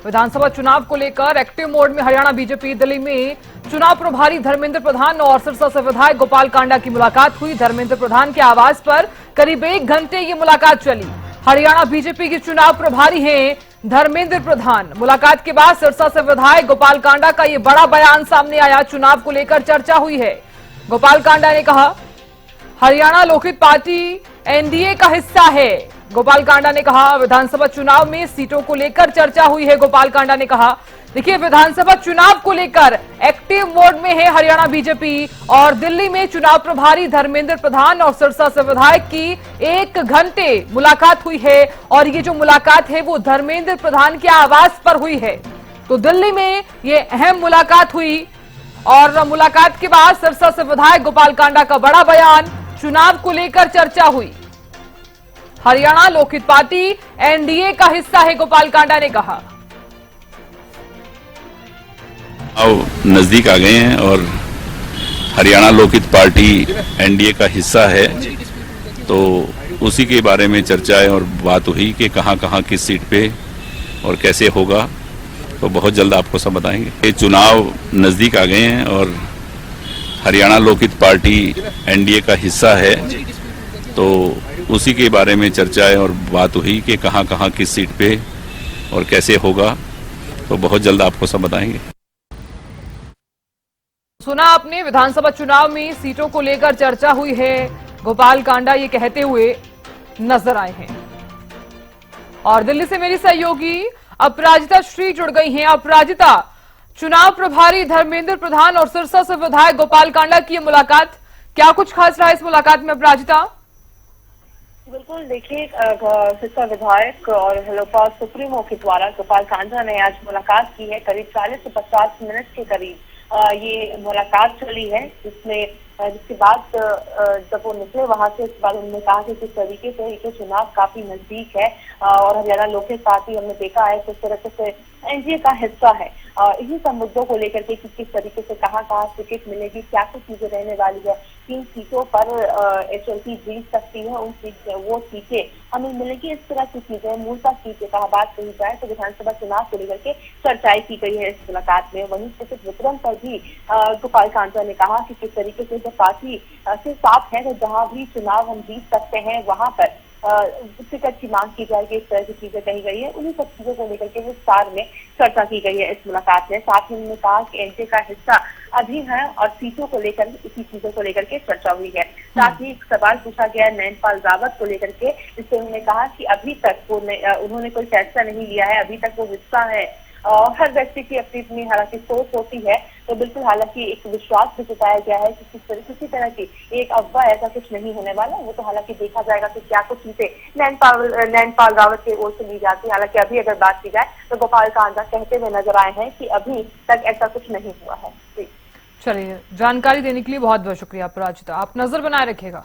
विधानसभा चुनाव को लेकर एक्टिव मोड में हरियाणा बीजेपी। दिल्ली में चुनाव प्रभारी धर्मेंद्र प्रधान और सिरसा से विधायक गोपाल कांडा की मुलाकात हुई। धर्मेंद्र प्रधान के आवास पर करीब 1 घंटे ये मुलाकात चली। हरियाणा बीजेपी के चुनाव प्रभारी हैं धर्मेंद्र प्रधान। मुलाकात के बाद सिरसा से विधायक गोपाल कांडा का ये बड़ा बयान सामने आया। चुनाव को लेकर चर्चा हुई है। गोपाल कांडा ने कहा, हरियाणा लोकहित पार्टी एनडीए का हिस्सा है। गोपाल कांडा ने कहा, विधानसभा चुनाव में सीटों को लेकर चर्चा हुई है। गोपाल कांडा ने कहा, देखिए विधानसभा चुनाव को लेकर एक्टिव मोड में है हरियाणा बीजेपी और दिल्ली में चुनाव प्रभारी धर्मेंद्र प्रधान और सिरसा से विधायक की 1 घंटे मुलाकात हुई है और ये जो मुलाकात है वो धर्मेंद्र प्रधान के आवास पर हुई है। तो दिल्ली में ये अहम मुलाकात हुई और मुलाकात के बाद सिरसा से विधायक गोपाल कांडा का बड़ा बयान। चुनाव को लेकर चर्चा हुई। हरियाणा लोकहित पार्टी एनडीए का हिस्सा है, गोपाल कांडा ने कहा। अब नजदीक आ गए हैं और हरियाणा लोकहित पार्टी एनडीए का हिस्सा है, तो उसी के बारे में चर्चा है और बात हुई कि कहां किस सीट पे और कैसे होगा, तो बहुत जल्द आपको सब बताएंगे। ये चुनाव नजदीक आ गए हैं और हरियाणा लोकहित पार्टी एनडीए का हिस्सा है, तो उसी के बारे में चर्चा है और बात हुई कि कहां किस सीट पे और कैसे होगा, तो बहुत जल्द आपको सब बताएंगे। सुना आपने, विधानसभा चुनाव में सीटों को लेकर चर्चा हुई है। गोपाल कांडा ये कहते हुए नजर आए हैं। और दिल्ली से मेरी सहयोगी अपराजिता श्री जुड़ गई हैं। अपराजिता, चुनाव प्रभारी धर्मेंद्र प्रधान और सिरसा से विधायक गोपाल कांडा की मुलाकात, क्या कुछ खास रहा इस मुलाकात में अपराजिता? बिल्कुल, देखिए सिरसा विधायक और हेलोपा सुप्रीमो के द्वारा गोपाल कांडा ने आज मुलाकात की है। करीब 40 से 50 मिनट के करीब ये मुलाकात चली है, जिसके बाद जब वो निकले वहां से, उसके बाद उन्होंने कहा कि किस तरीके से ये चुनाव काफी नजदीक है और हरियाणा लोकहित पार्टी हमने देखा है किस तरह से एनडीए का हिस्सा है। इन्हीं सब मुद्दों को लेकर के किस तरीके से कहाँ टिकट मिलेगी, क्या कुछ चीजें रहने वाली है, 3 सीटों पर एचएलपी जीत सकती है, वो सीटें हमें मिलेगी, इस तरह की चीजें मूलतः सीटें का बात कही जाए तो विधानसभा चुनाव को लेकर के चर्चाएं की गई है इस मुलाकात में। वहीं टिकट वितरण पर भी गोपाल कांडा ने कहा कि किस तरीके से जब पार्टी से साफ है तो जहां भी चुनाव हम जीत सकते हैं वहां पर टिकट की मांग की जाएगी, इस तरह की चीजें कही गई है। उन्हीं सब चीजों को लेकर के विस्तार में चर्चा की गई है इस मुलाकात में। साथ ही उन्होंने कहा कि एनडीए का हिस्सा अभी है और सीटों को लेकर इसी चीजों को लेकर के चर्चा हुई है। साथ ही एक सवाल पूछा गया नैनपाल रावत को लेकर के, जिससे उन्होंने कहा कि अभी तक उन्होंने कोई फैसला नहीं लिया है, अभी तक वो हिस्सा है और हर व्यक्ति की अपनी अपनी हालांकि सोच होती है, तो बिल्कुल हालांकि एक विश्वास भी जताया गया है कि किसी तरह की एक अफवाह ऐसा कुछ नहीं होने वाला। वो तो हालांकि देखा जाएगा कि क्या कुछ चीजें नैनपाल रावत की ओर से ली जाती है। हालांकि अभी अगर बात की जाए तो गोपाल कांडा कहते हुए नजर आए हैं कि अभी तक ऐसा कुछ नहीं हुआ है। चलिए, जानकारी देने के लिए बहुत बहुत शुक्रिया अपराजिता, आप नजर बनाए रखिएगा।